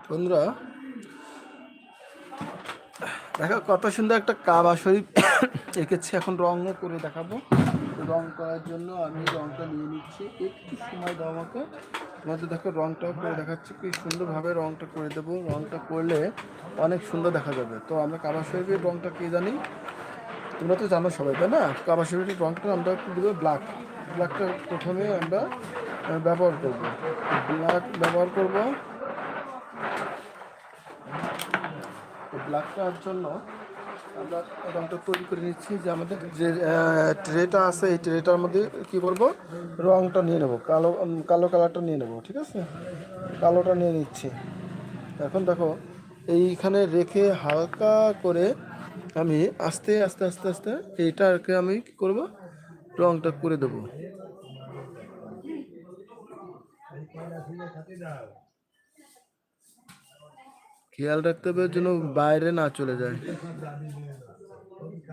বন্ধুরা দেখো কত সুন্দর একটা কাবা শরীফ এঁকেছি। এখন রঙও করে দেখাবো। রং করার জন্য আমি রংটা নিয়ে নিচ্ছি, একটু সময় দাও আমাকে। তোমাদের দেখো রংটাও করে দেখাচ্ছি, কি সুন্দরভাবে রংটা করে দেবো। রংটা করলে অনেক সুন্দর দেখা যাবে। তো আমরা কাবা শরীফের রংটা কে জানি, তোমরা তো জানো সবাই, তাই না? কাবা শরীফের রংটা আমরা দেবো ব্ল্যাক। ব্ল্যাকটা প্রথমে আমরা ব্যবহার করব। ব্ল্যাক ব্যবহার করব। তো ব্ল্যাকটার জন্য আমরা রংটা তৈরি করে নিচ্ছি। যে আমাদের যে ট্রেটা আছে, এই ট্রেটার মধ্যে কি করব, রংটা নিয়ে নেব। কালো কালো কালারটা নিয়ে নেব, ঠিক আছে? কালোটা নিয়ে নিচ্ছি। এখন দেখো এইখানে রেখে হালকা করে আমি আস্তে আস্তে আস্তে আস্তে এইটাকে আমি কি করব, রংটা করে দেবো। খেয়াল রাখতে হবে যেন বাইরে না চলে যায়।